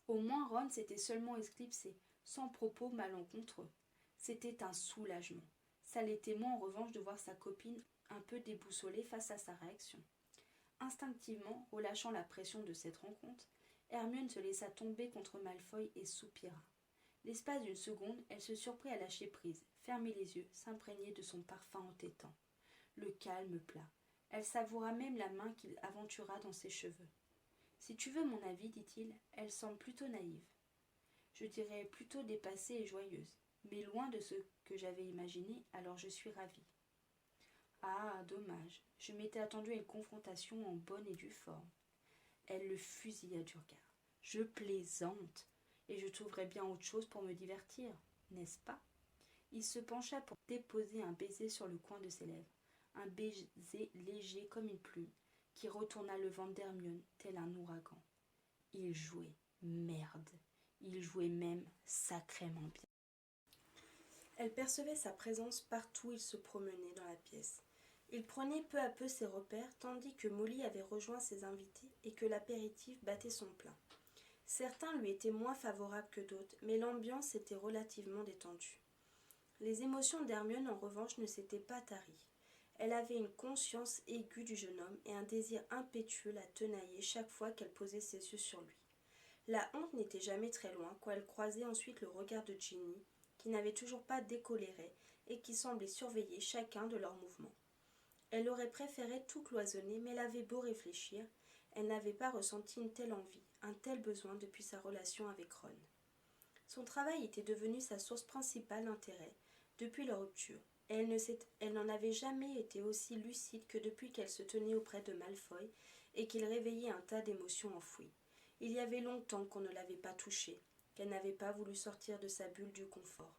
Au moins Ron s'était seulement éclipsé, sans propos malencontreux. C'était un soulagement. Ça l'était moins en revanche de voir sa copine un peu déboussolée face à sa réaction. Instinctivement, relâchant la pression de cette rencontre, Hermione se laissa tomber contre Malfoy et soupira. L'espace d'une seconde, elle se surprit à lâcher prise, fermer les yeux, s'imprégner de son parfum entêtant. Le calme plat. Elle savoura même la main qu'il aventura dans ses cheveux. Si tu veux mon avis, dit-il, elle semble plutôt naïve. Je dirais plutôt dépassée et joyeuse, mais loin de ce que j'avais imaginé, alors je suis ravie. Ah, dommage, je m'étais attendue à une confrontation en bonne et due forme. Elle le fusilla du regard. Je plaisante, et je trouverais bien autre chose pour me divertir, n'est-ce pas? Il se pencha pour déposer un baiser sur le coin de ses lèvres, un baiser léger comme une plume, qui retourna le ventre d'Hermione tel un ouragan. Il jouait, merde, il jouait même sacrément bien. Elle percevait sa présence partout où il se promenait dans la pièce. Il prenait peu à peu ses repères, tandis que Molly avait rejoint ses invités et que l'apéritif battait son plein. Certains lui étaient moins favorables que d'autres, mais l'ambiance était relativement détendue. Les émotions d'Hermione, en revanche, ne s'étaient pas taries. Elle avait une conscience aiguë du jeune homme et un désir impétueux la tenaillait chaque fois qu'elle posait ses yeux sur lui. La honte n'était jamais très loin quand elle croisait ensuite le regard de Ginny, qui n'avait toujours pas décoléré et qui semblait surveiller chacun de leurs mouvements. Elle aurait préféré tout cloisonner, mais elle avait beau réfléchir, elle n'avait pas ressenti une telle envie, un tel besoin depuis sa relation avec Ron. Son travail était devenu sa source principale d'intérêt depuis leur rupture, et elle n'en avait jamais été aussi lucide que depuis qu'elle se tenait auprès de Malfoy et qu'il réveillait un tas d'émotions enfouies. Il y avait longtemps qu'on ne l'avait pas touchée, qu'elle n'avait pas voulu sortir de sa bulle du confort.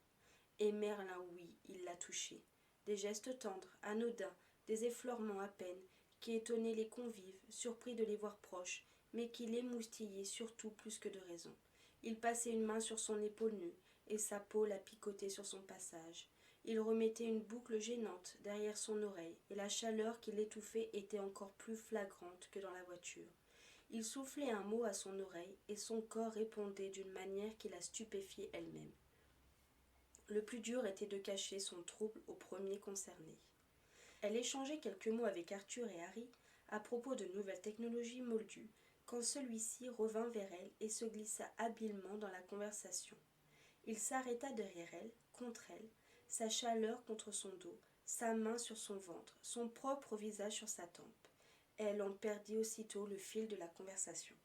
Et Merlin, oui, il l'a touchée. Des gestes tendres, anodins, des effleurements à peine, qui étonnaient les convives, surpris de les voir proches, mais qui l'émoustillaient surtout plus que de raison. Il passait une main sur son épaule nue, et sa peau la picotait sur son passage. Il remettait une boucle gênante derrière son oreille, et la chaleur qui l'étouffait était encore plus flagrante que dans la voiture. Il soufflait un mot à son oreille, et son corps répondait d'une manière qui la stupéfiait elle-même. Le plus dur était de cacher son trouble au premier concerné. Elle échangeait quelques mots avec Arthur et Harry à propos de nouvelles technologies moldues, quand celui-ci revint vers elle et se glissa habilement dans la conversation. Il s'arrêta derrière elle, contre elle, sa chaleur contre son dos, sa main sur son ventre, son propre visage sur sa tempe. Elle en perdit aussitôt le fil de la conversation.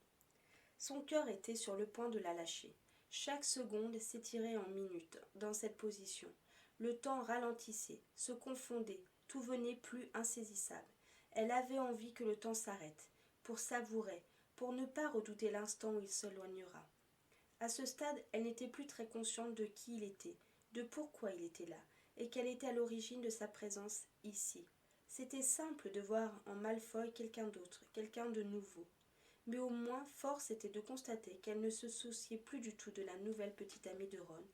Son cœur était sur le point de la lâcher. Chaque seconde s'étirait en minutes dans cette position. Le temps ralentissait, se confondait, tout venait plus insaisissable. Elle avait envie que le temps s'arrête, pour savourer, pour ne pas redouter l'instant où il s'éloignera. À ce stade, elle n'était plus très consciente de qui il était, de pourquoi il était là, et quelle était à l'origine de sa présence ici. C'était simple de voir en Malfoy quelqu'un d'autre, quelqu'un de nouveau. Mais au moins, force était de constater qu'elle ne se souciait plus du tout de la nouvelle petite amie de Ron,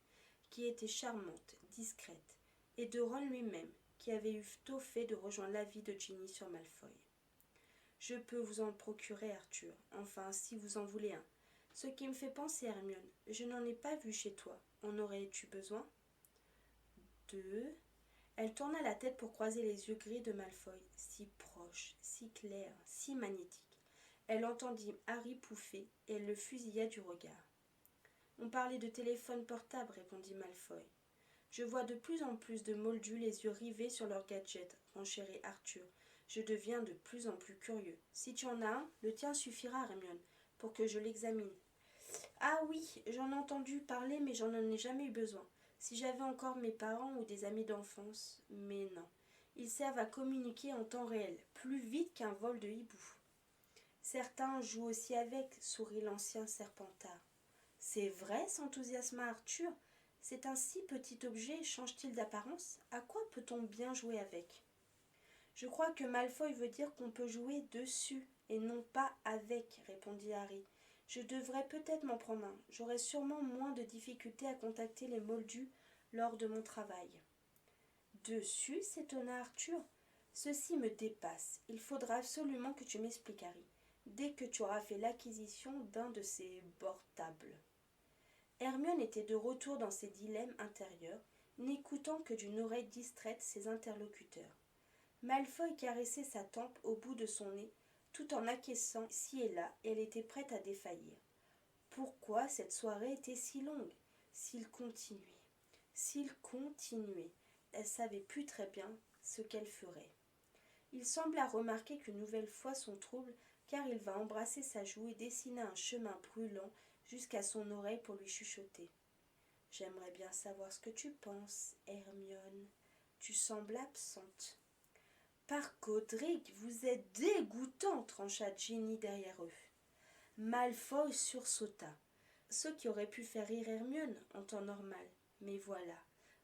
qui était charmante, discrète, et de Ron lui-même, qui avait eu tôt fait de rejoindre l'avis de Ginny sur Malfoy. « Je peux vous en procurer, Arthur, enfin, si vous en voulez un. Ce qui me fait penser, Hermione, je n'en ai pas vu chez toi. En aurais-tu besoin ?» Deux. Elle tourna la tête pour croiser les yeux gris de Malfoy, si proches, si clairs, si magnétiques. Elle entendit Harry pouffer et elle le fusilla du regard. « On parlait de téléphone portable, répondit Malfoy. Je vois de plus en plus de moldus les yeux rivés sur leurs gadgets, renchérit Arthur. Je deviens de plus en plus curieux. Si tu en as un, le tien suffira, Hermione, pour que je l'examine. Ah oui, j'en ai entendu parler, mais j'en ai jamais eu besoin. Si j'avais encore mes parents ou des amis d'enfance, mais non. Ils servent à communiquer en temps réel, plus vite qu'un vol de hibou. Certains jouent aussi avec, sourit l'ancien Serpentard. C'est vrai, s'enthousiasma Arthur. C'est un si petit objet, change-t-il d'apparence? À quoi peut-on bien jouer avec? Je crois que Malfoy veut dire qu'on peut jouer dessus, et non pas avec, répondit Harry. Je devrais peut-être m'en prendre un. J'aurais sûrement moins de difficultés à contacter les moldus lors de mon travail. Dessus, s'étonna Arthur. Ceci me dépasse. Il faudra absolument que tu m'expliques, Harry, dès que tu auras fait l'acquisition d'un de ces portables. Hermione était de retour dans ses dilemmes intérieurs, n'écoutant que d'une oreille distraite ses interlocuteurs. Malfoy caressait sa tempe au bout de son nez, tout en acquiesçant ci et là, et elle était prête à défaillir. Pourquoi cette soirée était si longue? S'il continuait, elle savait plus très bien ce qu'elle ferait. Il sembla remarquer qu'une nouvelle fois son trouble, car il vint embrasser sa joue et dessina un chemin brûlant jusqu'à son oreille pour lui chuchoter. « J'aimerais bien savoir ce que tu penses, Hermione. Tu sembles absente. » « Par Godric, vous êtes dégoûtante, trancha Ginny derrière eux. Malfoy sursauta, ce qui aurait pu faire rire Hermione en temps normal. Mais voilà,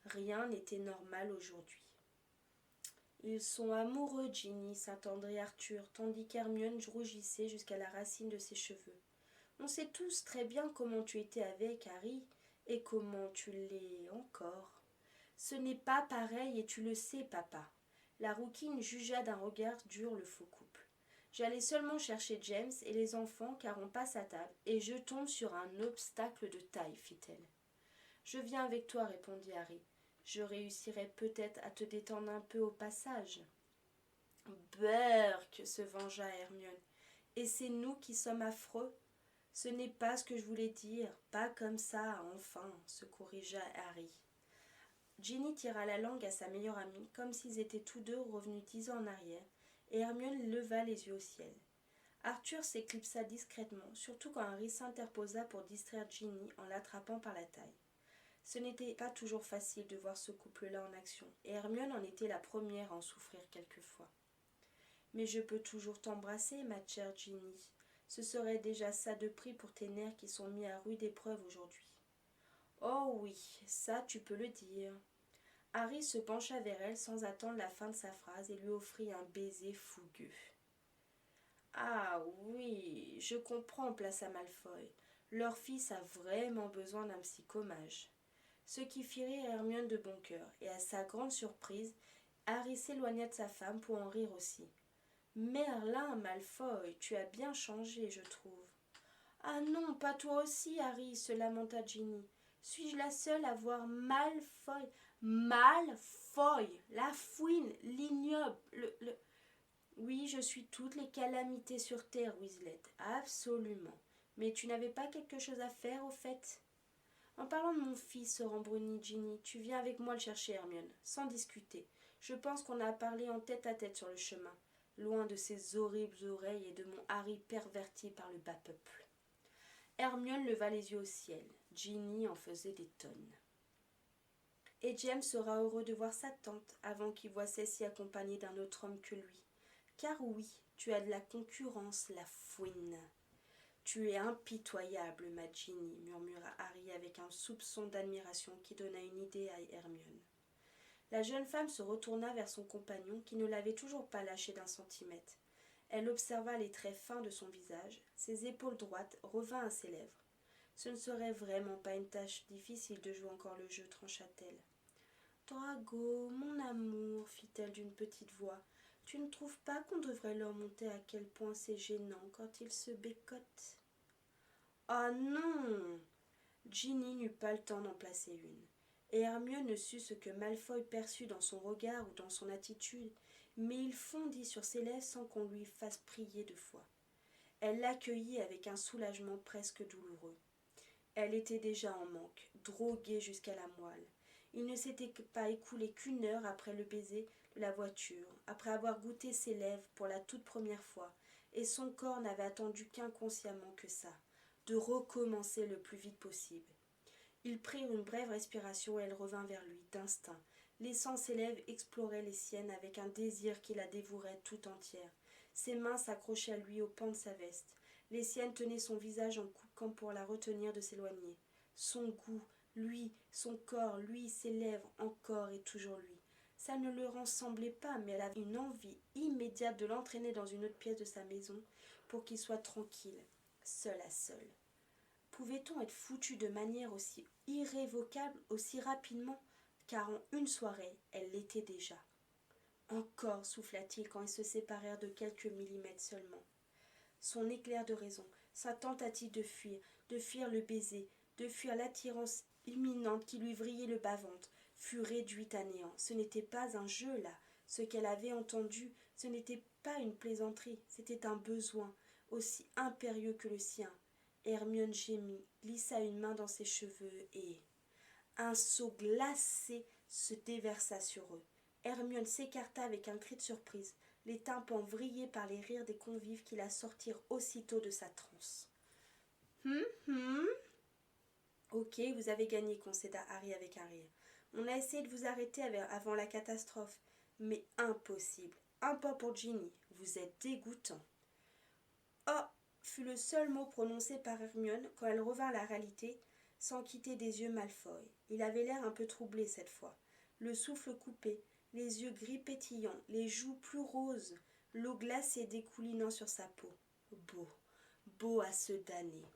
rien n'était normal aujourd'hui. Ils sont amoureux, Ginny, s'attendrit Arthur, tandis qu'Hermione rougissait jusqu'à la racine de ses cheveux. On sait tous très bien comment tu étais avec Harry, et comment tu l'es encore. Ce n'est pas pareil et tu le sais, papa. La rouquine jugea d'un regard dur le faux couple. J'allais seulement chercher James et les enfants car on passe à table, et je tombe sur un obstacle de taille, fit-elle. Je viens avec toi, répondit Harry. Je réussirai peut-être à te détendre un peu au passage. Berk, se vengea Hermione. Et c'est nous qui sommes affreux? Ce n'est pas ce que je voulais dire, pas comme ça, enfin, se corrigea Harry. Ginny tira la langue à sa meilleure amie, comme s'ils étaient tous deux revenus 10 ans en arrière, et Hermione leva les yeux au ciel. Arthur s'éclipsa discrètement, surtout quand Harry s'interposa pour distraire Ginny en l'attrapant par la taille. Ce n'était pas toujours facile de voir ce couple-là en action, et Hermione en était la première à en souffrir quelquefois. « Mais je peux toujours t'embrasser, ma chère Ginny. Ce serait déjà ça de prix pour tes nerfs qui sont mis à rude épreuve aujourd'hui. »« Oh oui, ça tu peux le dire. » Harry se pencha vers elle sans attendre la fin de sa phrase et lui offrit un baiser fougueux. « Ah oui, je comprends, plaça Malfoy. Leur fils a vraiment besoin d'un psychomage. » Ce qui fit rire Hermione de bon cœur, et à sa grande surprise, Harry s'éloigna de sa femme pour en rire aussi. « Merlin, Malfoy, tu as bien changé, je trouve. »« Ah non, pas toi aussi, Harry, se lamenta Ginny. Suis-je la seule à voir Malfoy, la fouine, l'ignoble, le... » « Oui, Oui, je suis toutes les calamités sur terre, Weasley, absolument. Mais tu n'avais pas quelque chose à faire, au fait? En parlant de mon fils, se rembrunit Ginny, tu viens avec moi le chercher, Hermione, sans discuter. Je pense qu'on a parlé en tête à tête sur le chemin, loin de ces horribles oreilles et de mon Harry perverti par le bas peuple. Hermione leva les yeux au ciel. Ginny en faisait des tonnes. Et James sera heureux de voir sa tante avant qu'il voie celle-ci accompagnée d'un autre homme que lui. Car oui, tu as de la concurrence, la fouine. Tu es impitoyable, ma Ginny, murmura Harry avec un soupçon d'admiration qui donna une idée à Hermione. La jeune femme se retourna vers son compagnon qui ne l'avait toujours pas lâché d'un centimètre. Elle observa les traits fins de son visage, ses épaules droites revint à ses lèvres. Ce ne serait vraiment pas une tâche difficile de jouer encore le jeu, trancha-t-elle. Drago, mon amour, fit-elle d'une petite voix, tu ne trouves pas qu'on devrait leur montrer à quel point c'est gênant quand ils se bécotent? Ah non! Ginny n'eut pas le temps d'en placer une, et Hermione ne sut ce que Malfoy perçut dans son regard ou dans son attitude, mais il fondit sur ses lèvres sans qu'on lui fasse prier deux fois. Elle l'accueillit avec un soulagement presque douloureux. Elle était déjà en manque, droguée jusqu'à la moelle. Il ne s'était pas écoulé qu'une heure après le baiser de la voiture, après avoir goûté ses lèvres pour la toute première fois, et son corps n'avait attendu qu'inconsciemment que ça, de recommencer le plus vite possible. Ils prirent une brève respiration et elle revint vers lui, d'instinct, laissant ses lèvres explorer les siennes avec un désir qui la dévorait tout entière. Ses mains s'accrochaient à lui au pan de sa veste. Les siennes tenaient son visage en coupe comme pour la retenir de s'éloigner. Son goût, lui, son corps, lui, ses lèvres, encore et toujours lui. Ça ne le ressemblait pas, mais elle avait une envie immédiate de l'entraîner dans une autre pièce de sa maison pour qu'il soit tranquille, seul à seul. Pouvait-on être foutu de manière aussi irrévocable, aussi rapidement, car en une soirée, elle l'était déjà. Encore, souffla-t-il quand ils se séparèrent de quelques millimètres seulement. Son éclair de raison, sa tentative de fuir le baiser, de fuir l'attirance imminente qui lui vrillait le bas-ventre, fut réduite à néant. Ce n'était pas un jeu, là. Ce qu'elle avait entendu, ce n'était pas une plaisanterie, c'était un besoin, aussi impérieux que le sien. Hermione gémit, glissa une main dans ses cheveux et... Un seau glacé se déversa sur eux. Hermione s'écarta avec un cri de surprise, les tympans vrillés par les rires des convives qui la sortirent aussitôt de sa transe. Ok, vous avez gagné, concéda Harry avec un rire. On a essayé de vous arrêter avant la catastrophe, mais impossible. Un pas pour Ginny, vous êtes dégoûtant. Oh, fut le seul mot prononcé par Hermione quand elle revint à la réalité, sans quitter des yeux Malfoy. Il avait l'air un peu troublé cette fois, le souffle coupé, les yeux gris pétillants, les joues plus roses, l'eau glacée découlinant sur sa peau. Beau à se damner.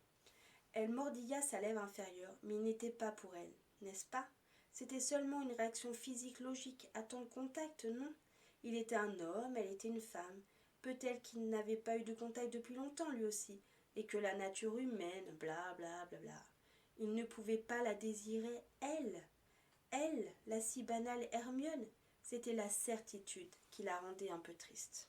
Elle mordilla sa lèvre inférieure, mais il n'était pas pour elle, n'est-ce pas? C'était seulement une réaction physique logique à tant de contact, non? Il était un homme, elle était une femme. Peut-être qu'il n'avait pas eu de contact depuis longtemps lui aussi, et que la nature humaine, bla bla bla bla. Il ne pouvait pas la désirer, elle, la si banale Hermione. C'était la certitude qui la rendait un peu triste.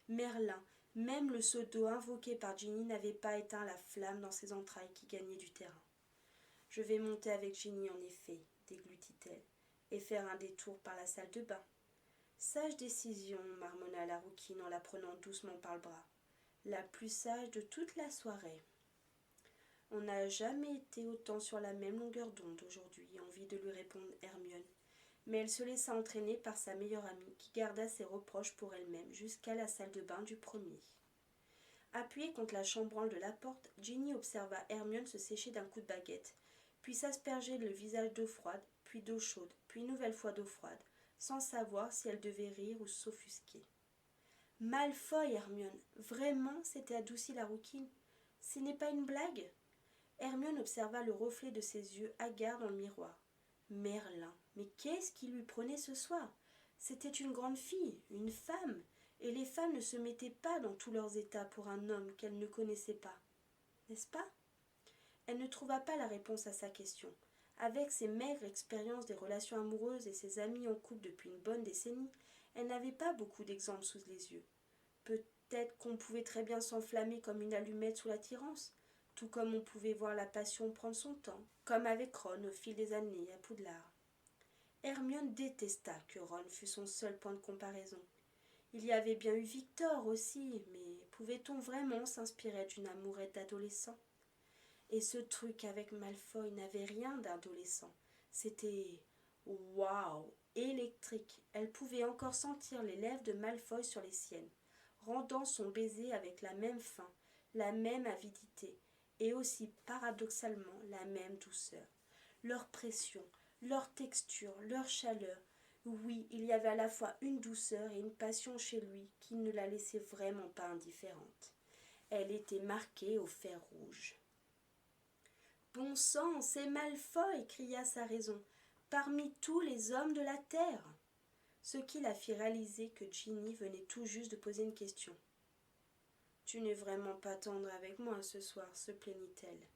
Merlin, même le seau d'eau invoqué par Ginny n'avait pas éteint la flamme dans ses entrailles qui gagnait du terrain. Je vais monter avec Ginny en effet, déglutit-elle, et faire un détour par la salle de bain. Sage décision, marmonna la rouquine en la prenant doucement par le bras. La plus sage de toute la soirée. On n'a jamais été autant sur la même longueur d'onde aujourd'hui, envie de lui répondre Hermione. Mais elle se laissa entraîner par sa meilleure amie, qui garda ses reproches pour elle-même jusqu'à la salle de bain du premier. Appuyée contre la chambranle de la porte, Ginny observa Hermione se sécher d'un coup de baguette, puis s'asperger le visage d'eau froide, puis d'eau chaude, puis une nouvelle fois d'eau froide, sans savoir si elle devait rire ou s'offusquer. Malfoy, Hermione, vraiment, s'était adoucie la rouquine. Ce n'est pas une blague? Hermione observa le reflet de ses yeux hagards dans le miroir. Merlin, mais qu'est-ce qui lui prenait ce soir? C'était une grande fille, une femme, et les femmes ne se mettaient pas dans tous leurs états pour un homme qu'elles ne connaissaient pas. N'est-ce pas? Elle ne trouva pas la réponse à sa question. Avec ses maigres expériences des relations amoureuses et ses amis en couple depuis une bonne décennie, Elle n'avait pas beaucoup d'exemples sous les yeux. Peut-être qu'on pouvait très bien s'enflammer comme une allumette sous l'attirance, tout comme on pouvait voir la passion prendre son temps, comme avec Ron au fil des années à Poudlard. Hermione détesta que Ron fût son seul point de comparaison. Il y avait bien eu Victor aussi, mais pouvait-on vraiment s'inspirer d'une amourette d'adolescent? Et ce truc avec Malfoy n'avait rien d'adolescent. C'était waouh, électrique. Elle pouvait encore sentir les lèvres de Malfoy sur les siennes, rendant son baiser avec la même faim, la même avidité, et aussi paradoxalement la même douceur. Leur pression, leur texture, leur chaleur. Oui, il y avait à la fois une douceur et une passion chez lui qui ne la laissait vraiment pas indifférente. Elle était marquée au fer rouge. Bon sang, c'est Malfoy, cria sa raison, parmi tous les hommes de la terre. Ce qui la fit réaliser que Ginny venait tout juste de poser une question. Tu n'es vraiment pas tendre avec moi ce soir, se plaignit-elle.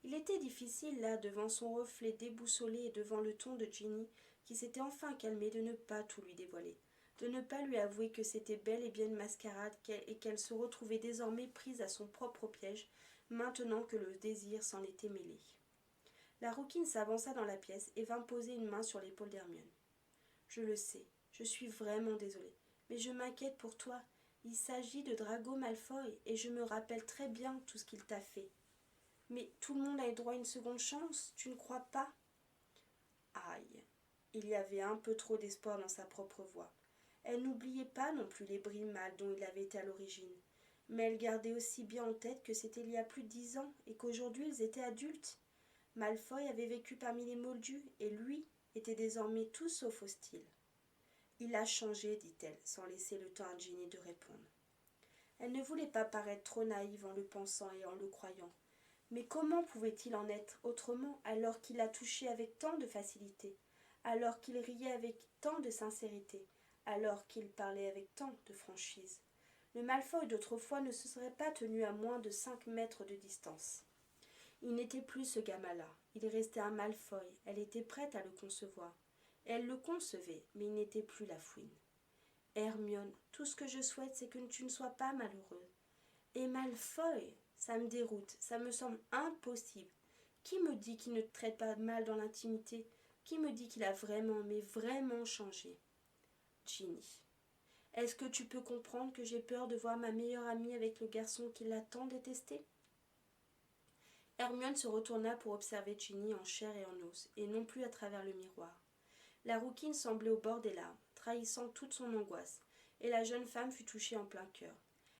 Il était difficile, là, devant son reflet déboussolé et devant le ton de Ginny, qui s'était enfin calmée, de ne pas tout lui dévoiler, de ne pas lui avouer que c'était bel et bien une mascarade et qu'elle se retrouvait désormais prise à son propre piège, maintenant que le désir s'en était mêlé. La rouquine s'avança dans la pièce et vint poser une main sur l'épaule d'Hermione. « Je le sais, je suis vraiment désolée, mais je m'inquiète pour toi. Il s'agit de Drago Malfoy, et je me rappelle très bien tout ce qu'il t'a fait. Mais tout le monde a eu droit à une seconde chance, tu ne crois pas ?» Aïe, il y avait un peu trop d'espoir dans sa propre voix. Elle n'oubliait pas non plus les brimades dont il avait été à l'origine, mais elle gardait aussi bien en tête que c'était il y a plus de 10 ans et qu'aujourd'hui ils étaient adultes. Malfoy avait vécu parmi les Moldus et lui était désormais tout sauf hostile. « Il a changé, dit-elle, sans laisser le temps à Ginny de répondre. Elle ne voulait pas paraître trop naïve en le pensant et en le croyant. Mais comment pouvait-il en être autrement alors qu'il la touchait avec tant de facilité, alors qu'il riait avec tant de sincérité, alors qu'il parlait avec tant de franchise? Le Malfoy d'autrefois ne se serait pas tenu à moins de 5 mètres de distance. Il n'était plus ce gamin-là, il restait un Malfoy, elle était prête à le concevoir. Elle le concevait, mais il n'était plus la fouine. « Hermione, tout ce que je souhaite, c'est que tu ne sois pas malheureuse. Et Malfoy, ça me déroute, ça me semble impossible. Qui me dit qu'il ne te traite pas mal dans l'intimité? Qui me dit qu'il a vraiment, mais vraiment changé? » Ginny. « Est-ce que tu peux comprendre que j'ai peur de voir ma meilleure amie avec le garçon qui l'a tant détesté ?» Hermione se retourna pour observer Ginny en chair et en os, et non plus à travers le miroir. La rouquine semblait au bord des larmes, trahissant toute son angoisse, et la jeune femme fut touchée en plein cœur.